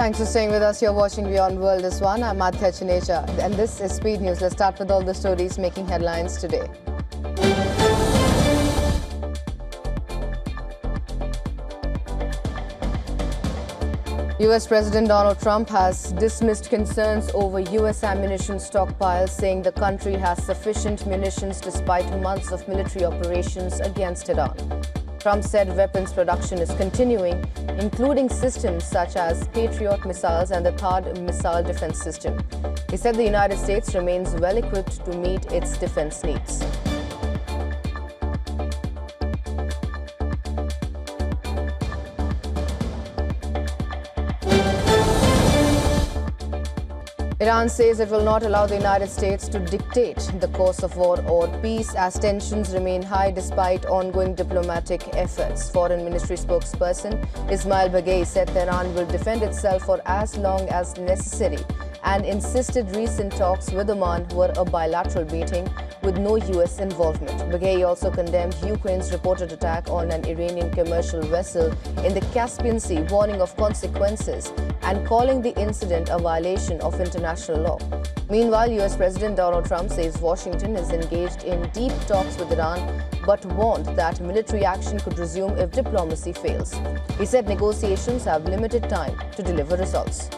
Thanks for staying with us. You're watching WION World this one. I'm Adhya Chinecha, and this is Speed News. Let's start with all the stories making headlines today. US President Donald Trump has dismissed concerns over US ammunition stockpiles, saying the country has sufficient munitions despite months of military operations against Iran. Trump said weapons production is continuing, including systems such as Patriot missiles and the THAAD missile defense system. He said the United States remains well equipped to meet its defense needs. Iran says it will not allow the United States to dictate the course of war or peace as tensions remain high despite ongoing diplomatic efforts. Foreign Ministry spokesperson Ismail Baghei said Tehran will defend itself for as long as necessary and insisted recent talks with Oman were a bilateral meeting with no US involvement. Baghei also condemned Ukraine's reported attack on an Iranian commercial vessel in the Caspian Sea, warning of consequences and calling the incident a violation of international law. Meanwhile, US President Donald Trump says Washington is engaged in deep talks with Iran but warned that military action could resume if diplomacy fails. He said negotiations have limited time to deliver results.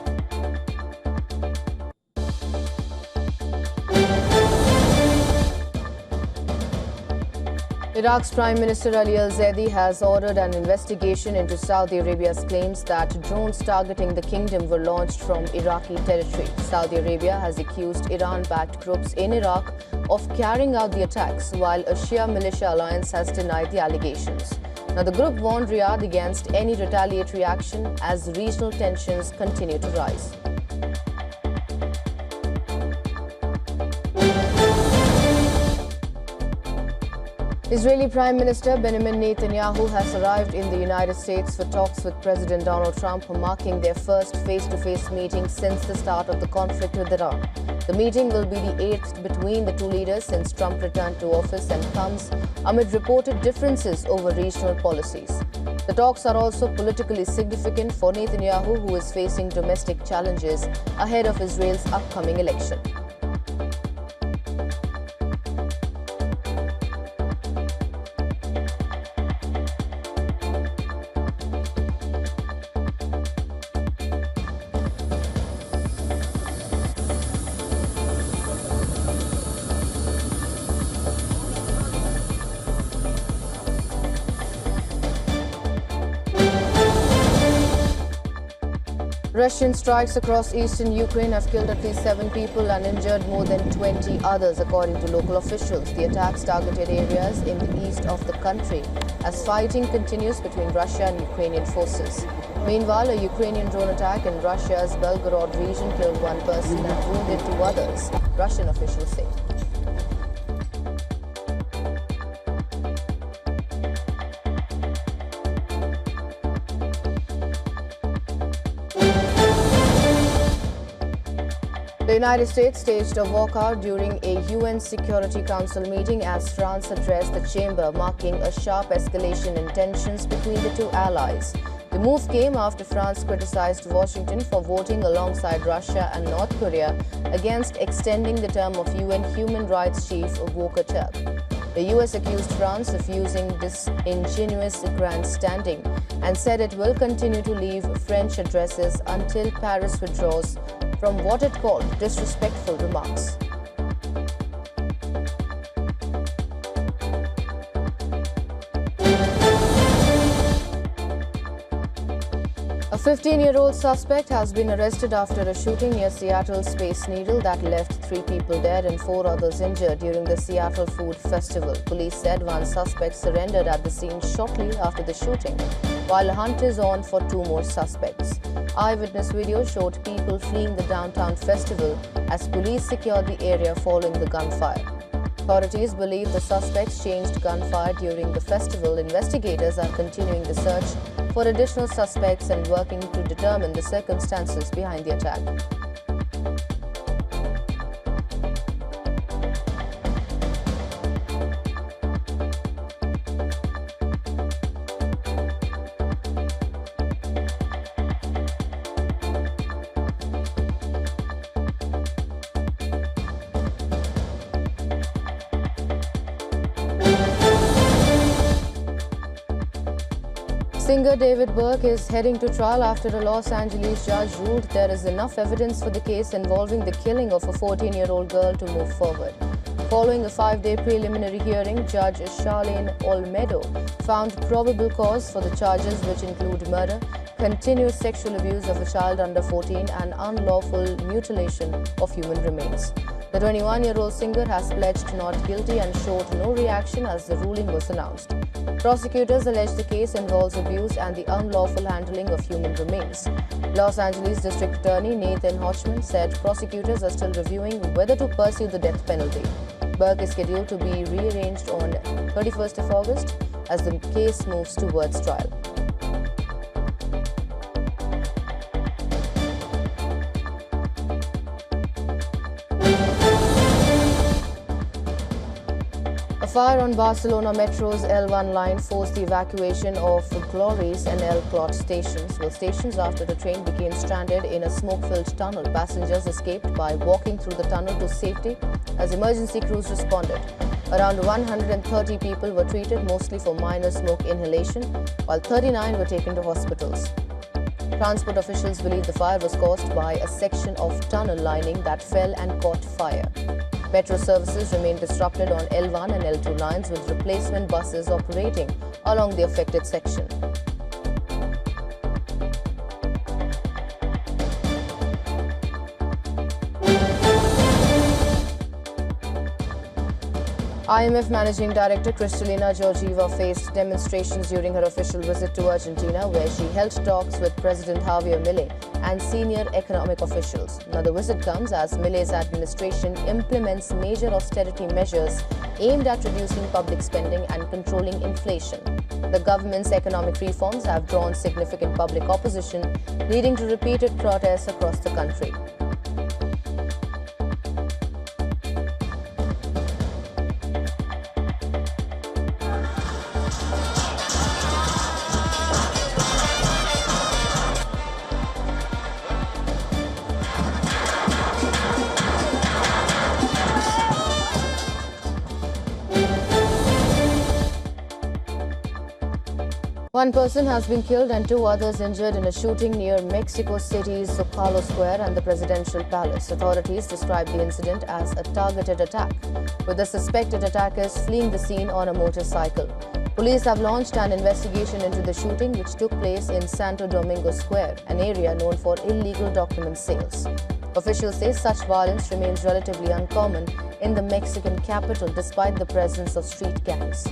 Iraq's Prime Minister Ali al-Zaidi has ordered an investigation into Saudi Arabia's claims that drones targeting the kingdom were launched from Iraqi territory. Saudi Arabia has accused Iran-backed groups in Iraq of carrying out the attacks, while a Shia militia alliance has denied the allegations. Now, the group warned Riyadh against any retaliatory action as regional tensions continue to rise. Israeli Prime Minister Benjamin Netanyahu has arrived in the United States for talks with President Donald Trump, marking their first face-to-face meeting since the start of the conflict with Iran. The meeting will be the 8th between the two leaders since Trump returned to office and comes amid reported differences over regional policies. The talks are also politically significant for Netanyahu, who is facing domestic challenges ahead of Israel's upcoming election. Russian strikes across eastern Ukraine have killed at least 7 people and injured more than 20 others, according to local officials. The attacks targeted areas in the east of the country as fighting continues between Russia and Ukrainian forces. Meanwhile, a Ukrainian drone attack in Russia's Belgorod region killed 1 person and wounded 2 others, Russian officials say. The United States staged a walkout during a UN Security Council meeting as France addressed the chamber, marking a sharp escalation in tensions between the two allies. The move came after France criticized Washington for voting alongside Russia and North Korea against extending the term of UN Human Rights Chief Volker Turk. The US accused France of using disingenuous grandstanding and said it will continue to leave French addresses until Paris withdraws from what it called disrespectful remarks. A 15-year-old suspect has been arrested after a shooting near Seattle's Space Needle that left 3 people dead and 4 others injured during the Seattle Food Festival. Police said 1 suspect surrendered at the scene shortly after the shooting, while a hunt is on for 2 more suspects. Eyewitness video showed people fleeing the downtown festival as police secured the area following the gunfire. Authorities believe the suspects changed gunfire during the festival. Investigators are continuing the search for additional suspects and working to determine the circumstances behind the attack. Singer David Burke is heading to trial after a Los Angeles judge ruled there is enough evidence for the case involving the killing of a 14-year-old girl to move forward. Following a 5-day preliminary hearing, Judge Charlene Olmedo found probable cause for the charges, which include murder, continuous sexual abuse of a child under 14 and unlawful mutilation of human remains. The 21-year-old singer has pledged not guilty and showed no reaction as the ruling was announced. Prosecutors allege the case involves abuse and the unlawful handling of human remains. Los Angeles District Attorney Nathan Hochman said prosecutors are still reviewing whether to pursue the death penalty. Burke is scheduled to be rearranged on 31st of August as the case moves towards trial. A fire on Barcelona Metro's L1 line forced the evacuation of Glorious and El Clot stations. Both stations, after the train became stranded in a smoke-filled tunnel. Passengers escaped by walking through the tunnel to safety as emergency crews responded. Around 130 people were treated, mostly for minor smoke inhalation, while 39 were taken to hospitals. Transport officials believe the fire was caused by a section of tunnel lining that fell and caught fire. Metro services remain disrupted on L1 and L2 lines, with replacement buses operating along the affected section. IMF Managing Director Kristalina Georgieva faced demonstrations during her official visit to Argentina, where she held talks with President Javier Milei and senior economic officials. Now, the visit comes as Milei's administration implements major austerity measures aimed at reducing public spending and controlling inflation. The government's economic reforms have drawn significant public opposition, leading to repeated protests across the country. One person has been killed and 2 others injured in a shooting near Mexico City's Zocalo Square and the Presidential Palace. Authorities describe the incident as a targeted attack, with the suspected attackers fleeing the scene on a motorcycle. Police have launched an investigation into the shooting, which took place in Santo Domingo Square, an area known for illegal document sales. Officials say such violence remains relatively uncommon in the Mexican capital despite the presence of street gangs.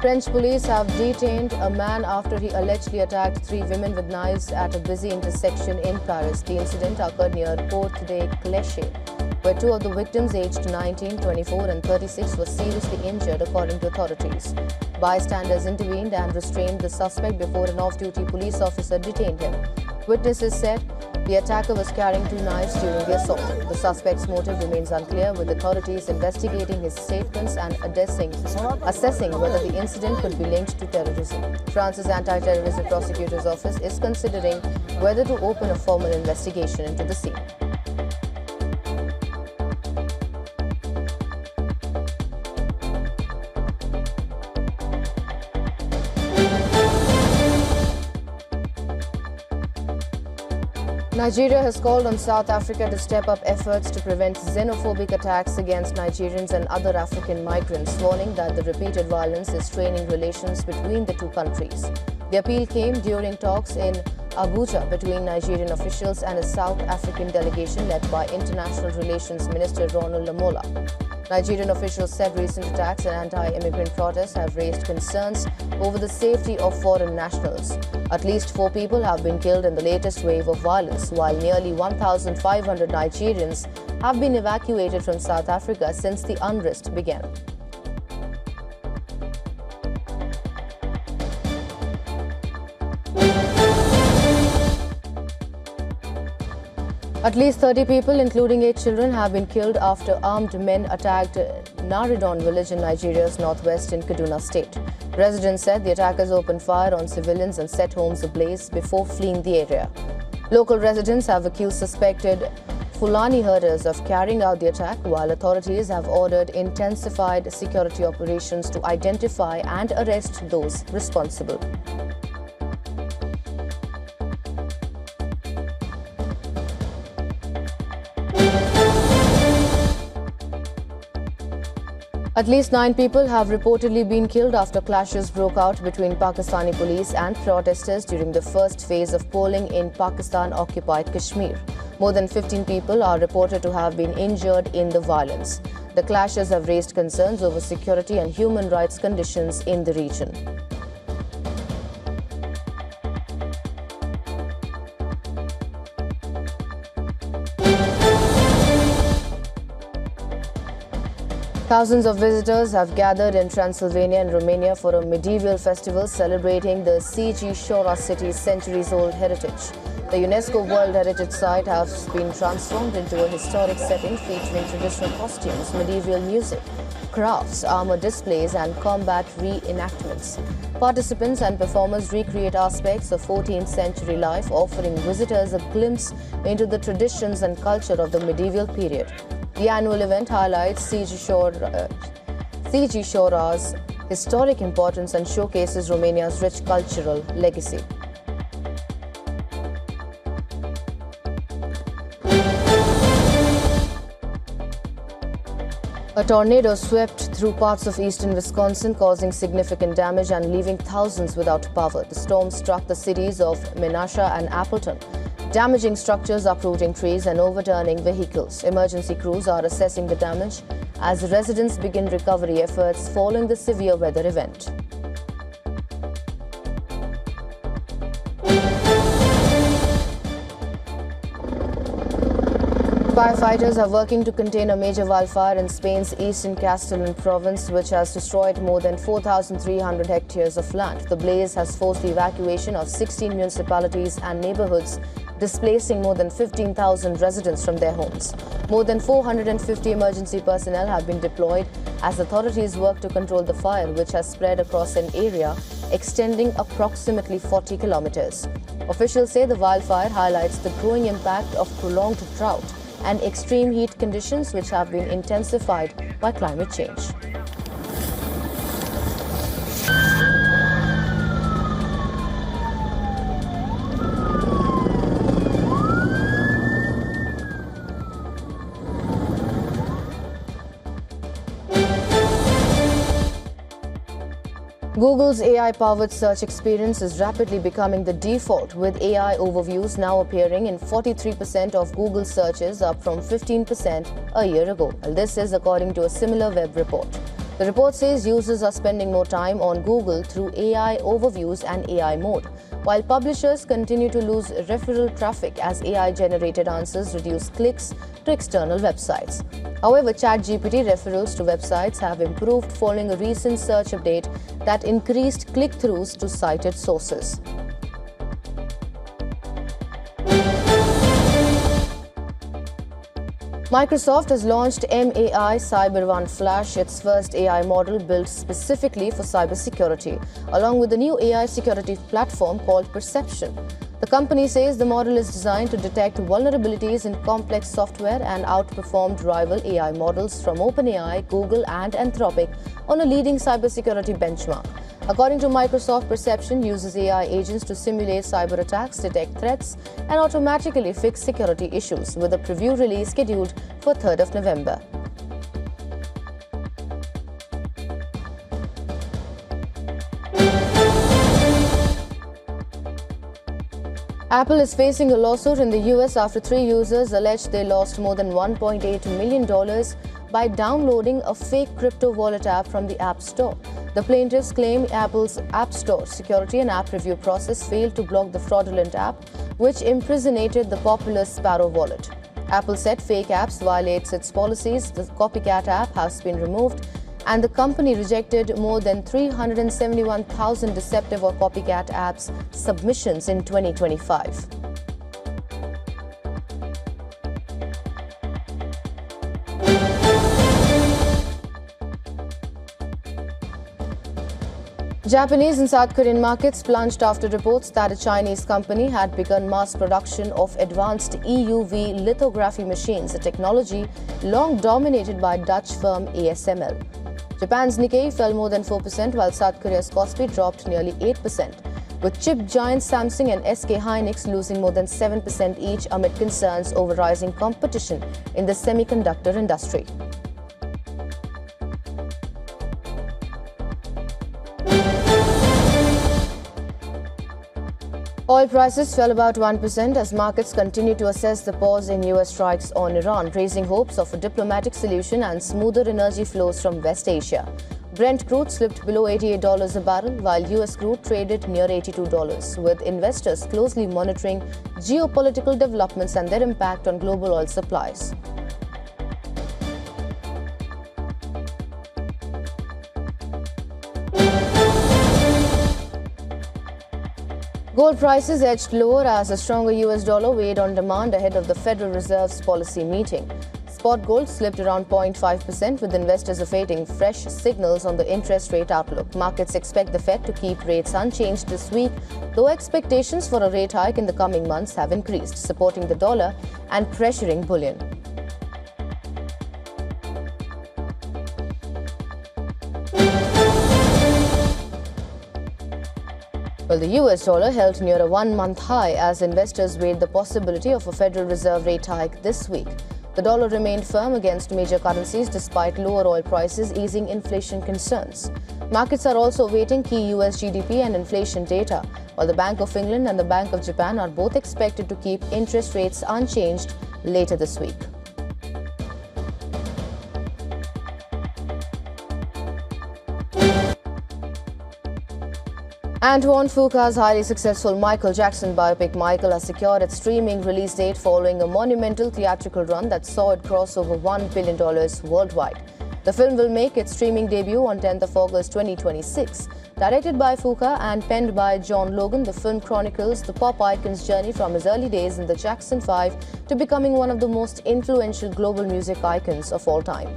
French police have detained a man after he allegedly attacked 3 women with knives at a busy intersection in Paris. The incident occurred near Porte de Clichy, where 2 of the victims, aged 19, 24 and 36, were seriously injured, according to authorities. Bystanders intervened and restrained the suspect before an off-duty police officer detained him. Witnesses said the attacker was carrying 2 knives during the assault. The suspect's motive remains unclear, with authorities investigating his statements and assessing whether the incident could be linked to terrorism. France's Anti-Terrorism Prosecutor's Office is considering whether to open a formal investigation into the scene. Nigeria has called on South Africa to step up efforts to prevent xenophobic attacks against Nigerians and other African migrants, warning that the repeated violence is straining relations between the 2 countries. The appeal came during talks in Abuja between Nigerian officials and a South African delegation led by International Relations Minister Ronald Lamola. Nigerian officials said recent attacks and anti-immigrant protests have raised concerns over the safety of foreign nationals. At least 4 people have been killed in the latest wave of violence, while nearly 1,500 Nigerians have been evacuated from South Africa since the unrest began. At least 30 people, including 8 children, have been killed after armed men attacked Naridon village in Nigeria's northwest in Kaduna State. Residents said the attackers opened fire on civilians and set homes ablaze before fleeing the area. Local residents have accused suspected Fulani herders of carrying out the attack, while authorities have ordered intensified security operations to identify and arrest those responsible. At least 9 people have reportedly been killed after clashes broke out between Pakistani police and protesters during the first phase of polling in Pakistan-occupied Kashmir. More than 15 people are reported to have been injured in the violence. The clashes have raised concerns over security and human rights conditions in the region. Thousands of visitors have gathered in Transylvania and Romania for a medieval festival celebrating the Siege Shora city's centuries-old heritage. The UNESCO World Heritage Site has been transformed into a historic setting featuring traditional costumes, medieval music, crafts, armor displays and combat reenactments. Participants and performers recreate aspects of 14th century life, offering visitors a glimpse into the traditions and culture of the medieval period. The annual event highlights Siege Shora's historic importance and showcases Romania's rich cultural legacy. A tornado swept through parts of eastern Wisconsin, causing significant damage and leaving thousands without power. The storm struck the cities of Menasha and Appleton, damaging structures, uprooting trees and overturning vehicles. Emergency crews are assessing the damage as residents begin recovery efforts following the severe weather event. Firefighters are working to contain a major wildfire in Spain's eastern Castellon province, which has destroyed more than 4,300 hectares of land. The blaze has forced the evacuation of 16 municipalities and neighborhoods, displacing more than 15,000 residents from their homes. More than 450 emergency personnel have been deployed as authorities work to control the fire, which has spread across an area extending approximately 40 kilometers. Officials say the wildfire highlights the growing impact of prolonged drought and extreme heat conditions, which have been intensified by climate change. Google's AI-powered search experience is rapidly becoming the default, with AI overviews now appearing in 43% of Google searches, up from 15% a year ago. And this is according to a similar web report. The report says users are spending more time on Google through AI overviews and AI mode, while publishers continue to lose referral traffic as AI-generated answers reduce clicks to external websites. However, ChatGPT referrals to websites have improved following a recent search update that increased click-throughs to cited sources. Microsoft has launched MAI Cyber1 Flash, its first AI model built specifically for cybersecurity, along with a new AI security platform called Perception. The company says the model is designed to detect vulnerabilities in complex software and outperformed rival AI models from OpenAI, Google and Anthropic on a leading cybersecurity benchmark. According to Microsoft, Perception uses AI agents to simulate cyber attacks, detect threats and automatically fix security issues, with a preview release scheduled for 3rd of November. Apple is facing a lawsuit in the US after 3 users alleged they lost more than $1.8 million by downloading a fake crypto wallet app from the App Store. The plaintiffs claim Apple's App Store security and app review process failed to block the fraudulent app, which impersonated the popular Sparrow wallet. Apple said fake apps violates its policies. The copycat app has been removed, and the company rejected more than 371,000 deceptive or copycat apps submissions in 2025. Japanese and South Korean markets plunged after reports that a Chinese company had begun mass production of advanced EUV lithography machines, a technology long dominated by Dutch firm ASML. Japan's Nikkei fell more than 4%, while South Korea's Kospi dropped nearly 8%, with chip giants Samsung and SK Hynix losing more than 7% each amid concerns over rising competition in the semiconductor industry. Oil prices fell about 1% as markets continue to assess the pause in US strikes on Iran, raising hopes of a diplomatic solution and smoother energy flows from West Asia. Brent crude slipped below $88 a barrel, while US crude traded near $82, with investors closely monitoring geopolitical developments and their impact on global oil supplies. Gold prices edged lower as a stronger US dollar weighed on demand ahead of the Federal Reserve's policy meeting. Spot gold slipped around 0.5%, with investors awaiting fresh signals on the interest rate outlook. Markets expect the Fed to keep rates unchanged this week, though expectations for a rate hike in the coming months have increased, supporting the dollar and pressuring bullion. Well, the US dollar held near a one-month high as investors weighed the possibility of a Federal Reserve rate hike this week. The dollar remained firm against major currencies despite lower oil prices easing inflation concerns. Markets are also awaiting key US GDP and inflation data, while the Bank of England and the Bank of Japan are both expected to keep interest rates unchanged later this week. Antoine Fuqua's highly successful Michael Jackson biopic Michael has secured its streaming release date following a monumental theatrical run that saw it cross over $1 billion worldwide. The film will make its streaming debut on 10th of August 2026. Directed by Fuqua and penned by John Logan, the film chronicles the pop icon's journey from his early days in the Jackson 5 to becoming one of the most influential global music icons of all time.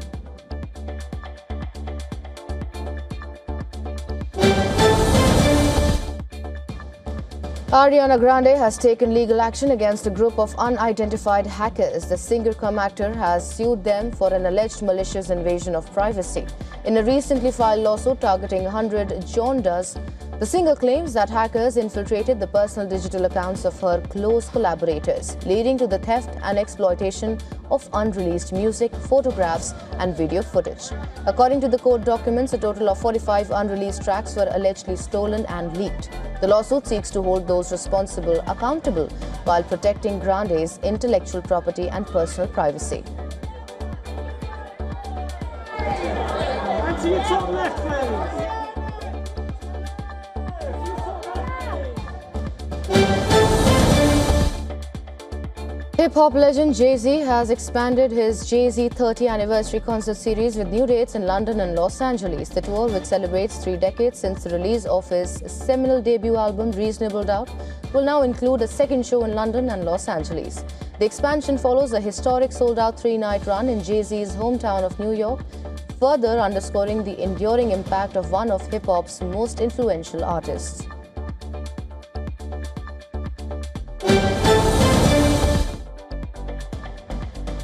Ariana Grande has taken legal action against a group of unidentified hackers. The singer-cum-actor has sued them for an alleged malicious invasion of privacy. In a recently filed lawsuit targeting 100 John Does, the singer claims that hackers infiltrated the personal digital accounts of her close collaborators, leading to the theft and exploitation of unreleased music, photographs and video footage. According to the court documents, a total of 45 unreleased tracks were allegedly stolen and leaked. The lawsuit seeks to hold those responsible accountable while protecting Grande's intellectual property and personal privacy. Hip-hop legend Jay-Z has expanded his Jay-Z 30th anniversary concert series with new dates in London and Los Angeles. The tour, which celebrates 3 decades since the release of his seminal debut album Reasonable Doubt, will now include a second show in London and Los Angeles. The expansion follows a historic sold-out 3-night run in Jay-Z's hometown of New York, further underscoring the enduring impact of one of hip-hop's most influential artists.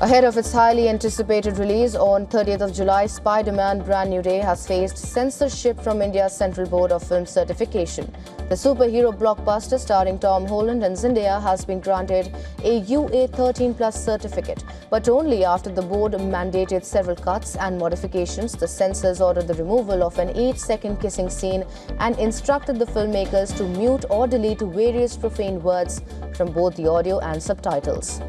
Ahead of its highly anticipated release on 30th of July, Spider-Man Brand New Day has faced censorship from India's Central Board of Film Certification. The superhero blockbuster starring Tom Holland and Zendaya has been granted a UA 13+ certificate, but only after the board mandated several cuts and modifications. The censors ordered the removal of an 8-second kissing scene and instructed the filmmakers to mute or delete various profane words from both the audio and subtitles.